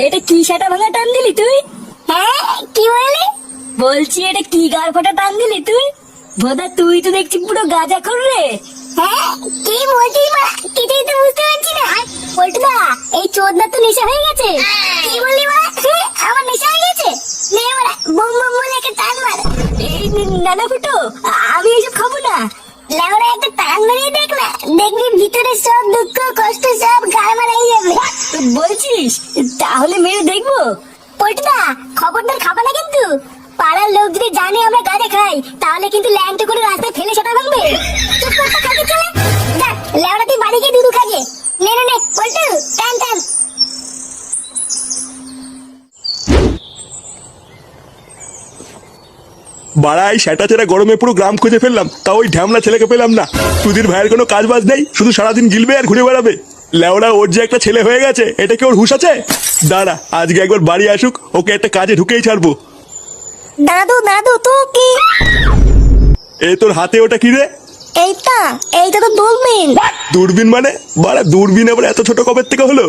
এটা কি সেটা ভাঙা টান দিলি তুই? হ্যাঁ, কি বললি? বলছি এটা কি গার ফাটা টান দিলি তুই? ভোদা তুই তো দেখছি পুরো গাঁজা খোর রে। হ্যাঁ, কি বলছিস মা? কিছুই তো বুঝতে পারছি না। পল্টুদা, এই চোদনা তো নেশা হয়ে গেছে। কি বললি মা? আমার নেশা হয়ে গেছে? নে বাড়া, বুম বুম বলে একটা টান মার। এই নানা ফুটো, আমি এসব খাবো না। লেওরা একটা টান মারিয়ে দেখ না, দেখবি ভিতরে সব দুঃখ কষ্ট সব গায়ে মারাই যাবে। বলছিস? তাহলে মেরে দেখবো। পল্টুদা, খবরদার খাবা না কিন্তু। পাড়ার লোক যদি জানে আমরা গাঁজা খাই, তাহলে কিন্তু ল্যাংটো করে রাস্তায় ফেলে সেটা ভাঙবে। চুপ করে তো খাতে চলে যা, লেওরা তুই বাড়ি গিয়ে দুধু খাগে। নে নে নে, পল্টু, টান টান। বাড়াই সেটা ছেড়ে গরমে পুরো গ্রাম খুঁজে ফেললাম, তা ওই ঢ্যামলা ছেলেকে পেলাম না। সুধীর ভাইয়ের কোনো কাজ বাজ নেই, শুধু সারাদিন গিলবে আর ঘুরে বেড়াবে। লেওড়া ওর যে একটা ছেলে হয়ে গেছে, এটা কি ওর হুঁশ আছে? দাঁড়া, আজকে একবার বাড়ি আসুক, ওকে একটা কাজে ঢুকেই ছাড়বো। দাদু দাদু তো কি? এ তোর হাতে ওটা কি রে? এইটা তো দূরবীন। দূরবীন মানে? বাড়া দূরবীন আবার এত ছোট কবের থেকে হলো?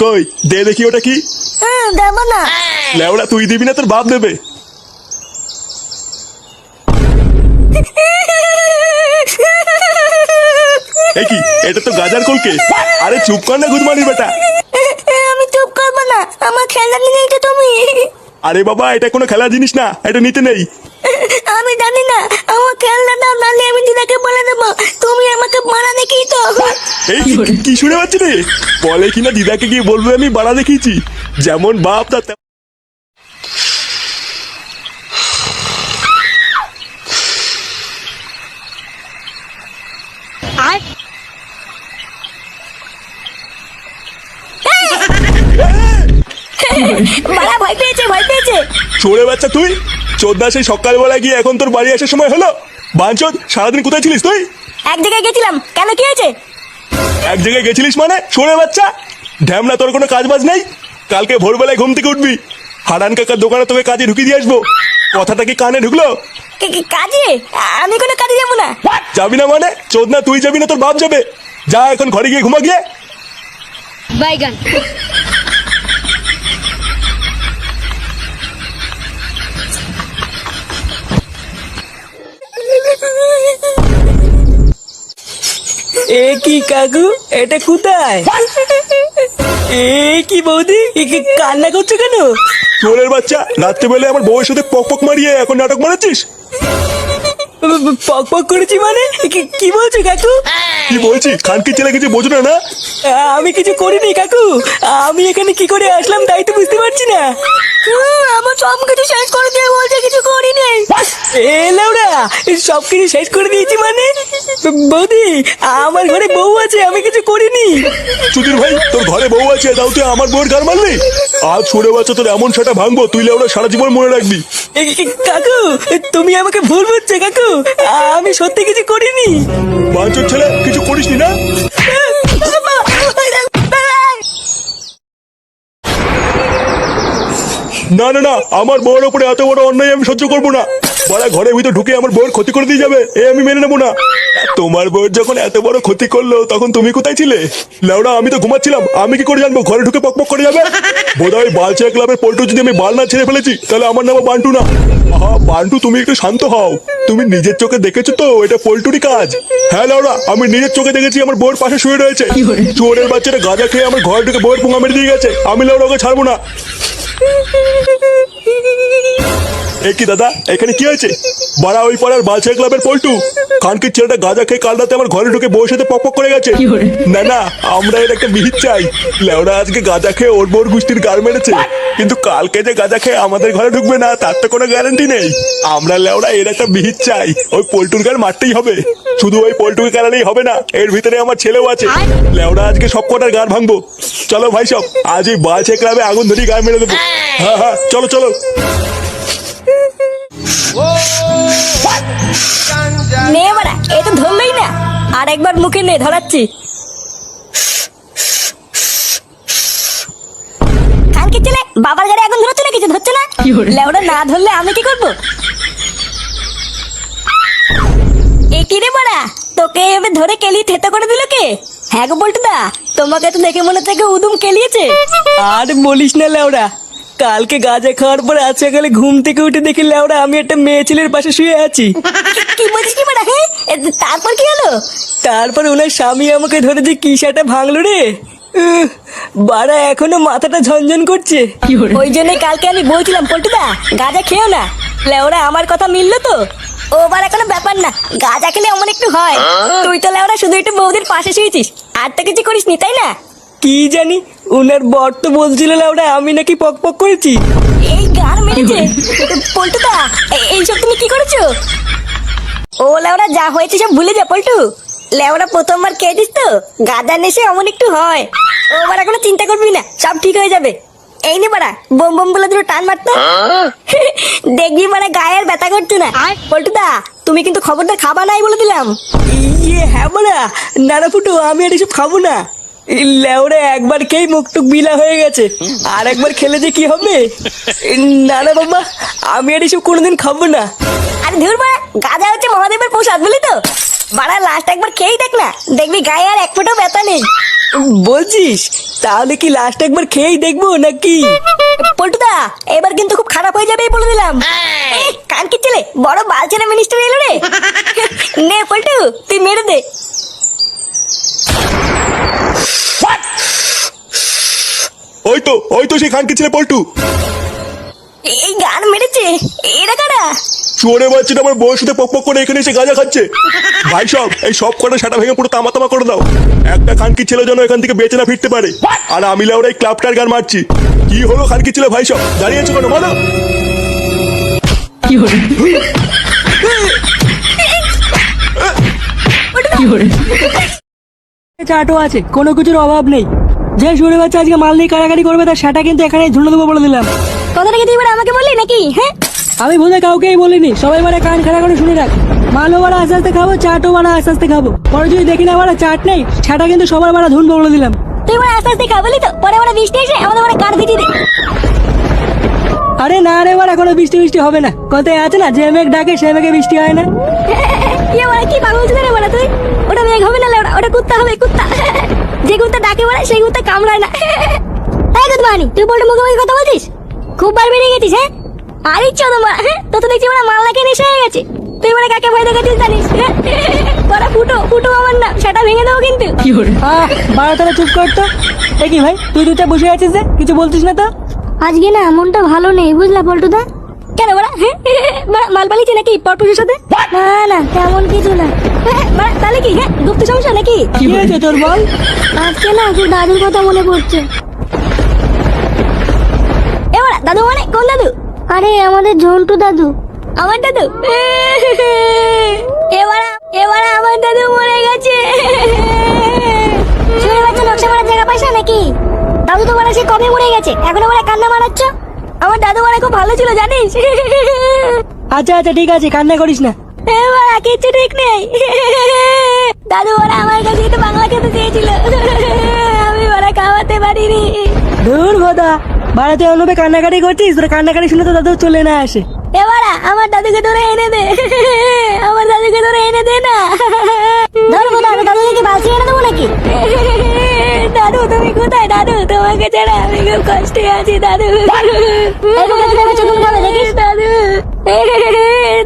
কই দে দেখি ওটা কি। দেবো না। লেওড়া তুই দিবি না, তোর বাপ দেবে। এ কি, এটা তো গাজার কলকে। আরে চুপ কর না গুদমানি বেটা। আমি চুপ করবো না, আমার খেলনা নিয়ে এটা তুমি। আরে বাবা, এটা কোনো খেলার জিনিস না, এটা নিতে নেই। আমি জানি না, আমার খেলনা দাও, নাহলে আমি দিদাকে বলে দেবো তুমি আমাকে মারা দেখিয়ে তো। এই কি শুনে পাচ্ছি রে? বলে কিনা দিদাকে গিয়ে বলবে আমি বাড়া দেখিয়েছি। যেমন বাপ তার আর মারা ভয় পেয়েছে ভয় পেয়েছে। চোরে বাচ্চা তুই। চোদ্দা সেই সকালবেলা গিয়ে এখন তোর বাড়ি আসার সময় হলো? বাঞ্চোদ, সারাদিন কোথায় ছিলিস তুই? এক জায়গায় গেছিলাম, কেন কি হয়েছে? এক জায়গায় গেছিলিস মানে? চোরে বাচ্চা ঢ্যামনা, তোর কোনো কাজ বাজ নেই? কালকে ভোরবেলায় ঘুম থেকে উঠবি, হারান কাকার দোকানে তোকে কাজে ঢুকিয়ে দিয়ে আসবো। কথাটা কি কানে ঢুকলো? কাজে? আমি কোনো কাজে যাবো না। যাবি না মানে? চোদনা তুই যাবি না, তোর বাপ যাবে। যা এখন ঘরে গিয়ে ঘুমা গিয়ে। বাইগান। এ কি কাকু, এটা কোথায়? এ কি বৌদি, কান্না করছো কেন? চোরের বাচ্চা, রাত্রেবেলায় আমার বউয়ের সাথে পক পক মারিয়ে এখন নাটক মারাচ্ছিস? পক পক করেছি মানে? কি বলছো কাকু? কি বলছি? খানকি ছেলে কিছু বোঝো না? না আমি কিছু করিনি কাকু, আমি এখানে কি করে আসলাম তাই তো বুঝতে পারছি না। আমার সব কিছু শেষ করে দিয়ে বলছে কিছু করিনি। এ লেওড়া, সব কিছু শেষ করে দিয়েছি মানে? বৌদি, আমার ঘরে বউ আছে, আমি কিছু করিনি। সুধীর ভাই, তোর ঘরে বউ আছে, তাও তুই আমার বউয়ের গার মারলি? আজ ছোড়ে বাচ্চা তোর এমন সেটা ভাঙবো, তুই লেওড়া সারা জীবন মনে রাখবি। কাকু, তুমি আমাকে ভুল বুঝছো কাকু, আমি সত্যি কিছু করিনি। বাঞ্চোর ছেলে, কিছু করিসনি না? না না না, আমার বউয়ের উপরে এত বড় অন্যায় আমি সহ্য করবো না। বড়া ঘরের ভিতর ঢুকে আমার বউয়ের ক্ষতি করে দিয়ে যাবে, এ আমি মেনে নেবো না। তোমার বউয়ের যখন এত বড় ক্ষতি করলো, তখন তুমি কোথায় ছিলে? লেওড়া আমি তো ঘুমাচ্ছিলাম, আমি কি করে জানবো ঘরে ঢুকে পকপক করে যাবে? বোধহয় বালচা ক্লাবের পল্টু যদি আমি বাল না ছেড়ে ফেলেছি, তাহলে আমার নাম বান্টু না। আহা বান্টু, তুমি একটু শান্ত হও। তুমি নিজের চোখে দেখেছো তো এটা পল্টুরই কাজ? হ্যাঁ লেওড়া, আমি নিজের চোখে দেখেছি আমার বউয়ের পাশে শুয়ে রয়েছে। চোরের বাচ্চাটা গাঁজা খেয়ে আমার ঘরে ঢুকে বউয়ের পুঙ্গা মেরে দিয়ে গেছে, আমি লেওড়া ওকে ছাড়বো না। এ কি দাদা, এখানে কি হয়েছে? বাড়া ওই পাড়ার বালচা ক্লাবের পল্টু খানকির ছেলেটা গাঁজা খেয়ে কাল রাতে আমার ঘরে ঢুকে বউর সাথে পক করে গেছে। না না, আমরা এর একটা মিহিত চাই। লেওড়া আজকে গাঁজা খেয়ে ওর বউর গোষ্ঠীর গার মেরেছে, কিন্তু কালকে যে গাঁজা খেয়ে আমাদের ঘরে ঢুকবে না তার তো কোনো গ্যারান্টি নেই। আমরা লেওড়া এর একটা মিহিত চাই, ওই পল্টুর গার মারতেই হবে। শুধু ওই পল্টুকে কারণেই হবে না, এর ভিতরে আমার ছেলেও আছে। লেওড়া আজকে সব কটার গার ভাঙবো। চলো ভাই সব, আজ এই বালচা ক্লাবে আগুন ধরি গার মেরে দেবো। হ্যাঁ হ্যাঁ, চলো চলো। নে বাড়া, এ তো ধরলই না। আর একবার মুখে নে, ধরাচ্ছি। খানকি ছেলে, বাবার গাড়ি আগুন ধরছে না, কিছু ধরছে না। লেওড়া না ধরলে আমি কি করবো? এ কি রে বাড়া, তোকে এভাবে ধরে কেলি থেতো করে দিল কে? হ্যাঁ গো পল্টুদা, তোমাকে তো দেখে মনে থেকে উদুম কেলিয়েছে। আর বলিস না লেওড়া, কালকে গাঁজা খাওয়ার পর আজ সকালে ঘুম থেকে উঠে দেখি লেওড়া আমি একটা মেয়ে ছেলের পাশে শুয়ে আছি। কি বলছিস কি বাড়া? হ্যাঁ, তারপর কি হলো? তারপর ওনার স্বামী আমাকে ধরে যে কি সেটা ভাঙলো রে, বাড়া এখনো মাথাটা ঝনঝন করছে। ওই জন্য কালকে আমি বলছিলাম পল্টুদা গাঁজা খেও না, লেওরা আমার কথা মিললো তো। ও বাড়া কোনো ব্যাপার না, গাঁজা খেলে এমন একটু হয়। তুই তো লেওরা শুধু একটু বৌদির পাশে শুয়েছিস, আর তো কিছু করিস নি, তাই না? কি জানি, ওনার বর তো বলছিল লেওড়া আমি নাকি পক পক করেছি। এই গান মেরেছে। পল্টুদা এইসব তুমি কি করেছো? ও লেওরা যা হয়েছে সব ভুলে যা পল্টু। লেওরা প্রথমবার খেয়েছিস তো, গাঁজা নেশে এমন একটু হয়। ও বাড়া কোনো চিন্তা করবি না, সব ঠিক হয়ে যাবে। এই নে বাড়া, বোম বোম বলে দুটো টান মারতো, দেখবি মানে গায়ে আর ব্যথা করছে না। পল্টুদা তুমি কিন্তু খবরদার খাবা নাই বলে দিলাম। ইয়ে হ্যাঁ বাড়া, নানা ফুটো আমি আর এসব খাবো না। লেওড়া একবার খেয়ে মুখটুক বিলা হয়ে গেছে, আর একবার খেলে যে কি হবে। না না বাবা, আমি আর এসব কোনোদিন খাবো না। আরে ধুর বাড়া, গাঁজা হচ্ছে মহাদেবের প্রসাদ বুঝলি তো। বাড়া লাস্ট একবার খেয়েই দেখ না, দেখবি গায়ে আর এক ফোঁটাও ব্যথা নেই। বলছিস? তাহলে কি লাস্ট একবার খেয়েই দেখবো নাকি? পল্টুদা এবার কিন্তু খুব খারাপ হয়ে যাবে বলে দিলাম। কান কি ছেলে, বড় বালছেনা মিনিস্টার এলো রে। নে পল্টু তুই মেরে দে। ওই তো সেই খানকে ছেলে পল্টু। এই গান মেরেছে, এরা কারা? চোরে বাচ্চাটা আমার বউয়ের সাথে পক পক করে এখানে এসে গাঁজা খাচ্ছে। ভাই সব এই সব কটা সাটা ভেঙে পুরো তামা তামা করে দাও। একটা খানকি ছেলে যেন এখান থেকে বেঁচে না ফিরতে পারে। আর আমি লেওরা এই ক্লাবটার গান মারছি। কি হলো খানকি ছেলে ভাই সব দাঁড়িয়ে আছো কেন বলো? চাটও আছে, কোনো কিছুর অভাব নেই। যে শুনে বাচ্চা আজকে মাল নিয়ে কাড়াকাড়ি করবে তার সেটা কিন্তু এখানে ঝুলে দেবো বলে দিলাম। কথাটা কি তুই এবার আমাকে বললি নাকি? হ্যাঁ আমি বোধহয় কাউকেই বলিনি, সবাই মানে কান খাড়া করে শুনে রাখ। মালও বাড়া আস্তে আস্তে খাবো, চাটও বাড়া আস্তে আস্তে খাবো। পরে যদি দেখি না বাড়া চাট নেই, সেটা কিন্তু সবার বাড়া ধুনবো বলে দিলাম। তুই মানে আস্তে আস্তে খাবলি তো, পরে মানে বৃষ্টি এসে আমাদের মানে কাঠ ভিজিয়ে দে। আরে না রে বাড়া, কোনো বৃষ্টি বৃষ্টি হবে না। কথায় আছে না, যে মেঘ ডাকে সে মেঘে বৃষ্টি হয় না। কি মানে কি পাগল ছিস রে বাড়া তুই? ওটা মেঘ হবে না লেওড়া, ওটা কুত্তা হবে, কুত্তা। যে কুত্তা ডাকে বাড়া সেই কুত্তা কামড়ায় না। এই গুদমানি, তুই বলতে মুখে কথা বলছিস? খুব বার বেরিয়ে গেছিস। হ্যাঁ আরে চলো মা, হ্যাঁ তো তো দেখছি মানে মাল লাগে নেশা হয়ে গেছে। তুই মানে কাকে ভয় দেখাচ্ছিস জানিস? বড় ফুটো ফুটো আমার না, সেটা ভেঙে দেবো কিন্তু। বাড়া তারা চুপ করতো। এ কি ভাই, তুই দুটা বসে আছিস যে কিছু বলছিস না তো? আজকে না মনটা ভালো নেই বুঝলা পল্টুদা। কেন বড়া? মাল পালিয়েছে নাকি পরপুরের সাথে? না না তেমন কিছু না। বড়া তাহলে কি? হ্যাঁ গুপ্ত সমস্যা নাকি? কি হয়েছে তোর বল? আজকে না তোর দাদুর কথা মনে পড়ছে। এ বড়া দাদু মানে কোন দাদু? আরে আমাদের ঝন্টু দাদু। আমার দাদু? এবার আমার দাদু মরে গেছে। শুনে বাচ্চা নকশা মারার জায়গা পাইছা নাকি? দাদু তো মানে সে কবে মরে গেছে, এখনো মানে কান্না মারাচ্ছ? আমার দাদু মানে খুব ভালো ছিল জানিস। আচ্ছা আচ্ছা ঠিক আছে, কান্না করিস না। এবার কিছু ঠিক নেই। দাদু ওরা আমার কাছে একটু বাংলা খেতে চেয়েছিল, আমি ওরা খাওয়াতে পারিনি। ধুর ভোদা, বাড়াতে অনুপে কান্নাকাটি করছিস, তোর কান্নাকাটি শুনে তো দাদু চলে না আসে। এবারা আমার দাদুকে ধরে এনে দে, আমার দাদুকে ধরে এনে দে না। ধর বোধ আমি দাদুকে কি বালতি এনে দেবো নাকি? দাদু তুমি কোথায়? দাদু তোমাকে ছাড়া আমি খুব কষ্টে আছি দাদু। এই বুকে তুলে বেঁচে তুমি খাবে দেখিস? দাদু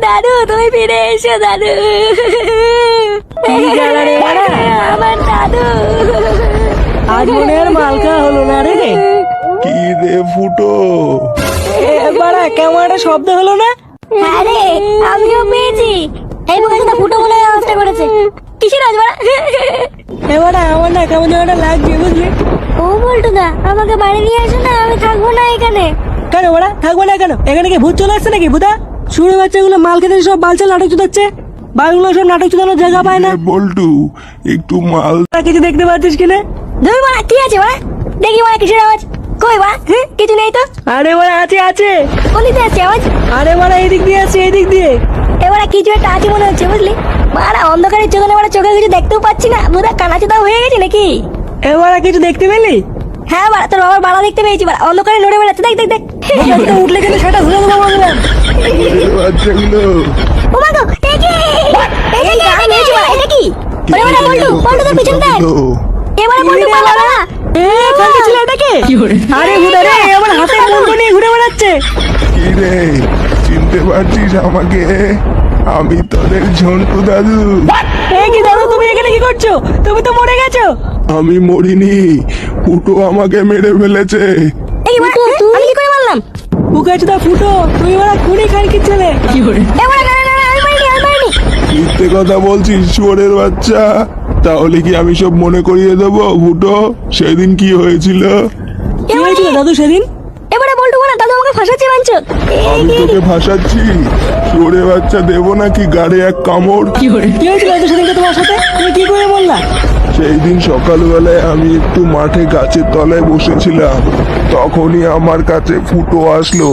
দাদু তুমি ফিরে এসো দাদু। কি জ্বালা রে বাড়া? আমার দাদু আজ মনে আর মালকা হলো না রে। কি রে ফুটো? বাড়া কেমন একটা শব্দ হলো না? আরে আমিও পেয়েছি। এই বুকে তো ফুটো বলে আওয়াজটা করেছে। কিসের আজ বাড়া? এবার আমার না কেমন জায়গাটা লাগছে বুঝলি। ও পল্টুদা আমাকে বাড়ি নিয়ে আসো না, আমি থাকবো না এখানে। কেন বাড়া থাকবো না কেন? এখানে কি ভূত চলে আসছে নাকি ভূতা? শুনে বাচ্চাগুলো মাল খেতে সব বালচাল নাটক চুদাচ্ছে। বালগুলো সব নাটক চুদানোর জায়গা পায় না। বল্টু একটু মাল কিছু দেখতে পাচ্ছিস কিনা? ধুর বাড়া কি আছে বাড়া? দেখি বাড়া কিসের আওয়াজ? কই বাড়া? কিছু নেই তো। আরে বাড়া আছে আছে। কোন দিকে আছে আওয়াজ? আরে বাড়া এদিক দিয়ে আছে, এদিক দিয়ে। এবারে কিছু একটা আছে মনে হচ্ছে বুঝলি। বাড়া অন্ধকারের চোখে বাড়া চোখে কিছু দেখতেও পাচ্ছি না, বোধহয় কানাচোদা হয়ে গেছে নাকি? এবার কিছু দেখতে পেলি? হ্যাঁ বাড়া তোর বাবার বাড়া দেখতে পেয়েছি, বাড়া অন্ধকারে নড়ে বেড়াচ্ছে, দেখ দেখ দেখ। উঠলে কিন্তু সেটা ধরে দেবো বললাম। বাচ্চাগুলো ও মা গো, এই যে এই গান মেরেছে বাড়া, এটা কি? ওরে বাড়া পল্টু, পল্টু তোর পিছন দেখ। পল্টু পালা পালা। কালকে ছিল এটাকে আরে হুদা রে আমার হাতে বন্ধু নিয়ে ঘুরে বেড়াচ্ছে। কি রে, চিনতে পারছিস আমাকে? আমি তোদের ঝন্টু দাদু। কি দাদু তুমি এখানে কি করছো? তুমি তো মরে গেছো। আমি মরিনি, ফুটো আমাকে মেরে ফেলেছে। এই বাড়া, আমি কি করে মারলাম? বুকাচোদা ফুটো, তুই ওরা খুনি কালকে ছেলে। এ বাড়া, না না না, আমি মারিনি, আমি মারিনি। মিথ্যে কথা বলছিস শুয়োরের বাচ্চা। তাহলে কি আমি সব মনে করিয়ে দেবো ফুটো, সেদিন কি হয়েছিল? কি হয়েছিল দাদু সেদিন? এবারে বল্টু বানা, দাদু আমাকে ফাঁসাচ্ছে মানছো? আমি তোকে ভাসাচ্ছি? শুয়োরের বাচ্চা দেবো নাকি গাড়ে এক কামড়? কি হয়েছিল দাদু সেদিনকে তোমার সাথে? তুমি কি করে বললা? সেই দিন সকালবেলায় আমি একটু মাঠে গাছের তলায় বসেছিলাম, তখনই আমার কাছে ফুটো আসলো।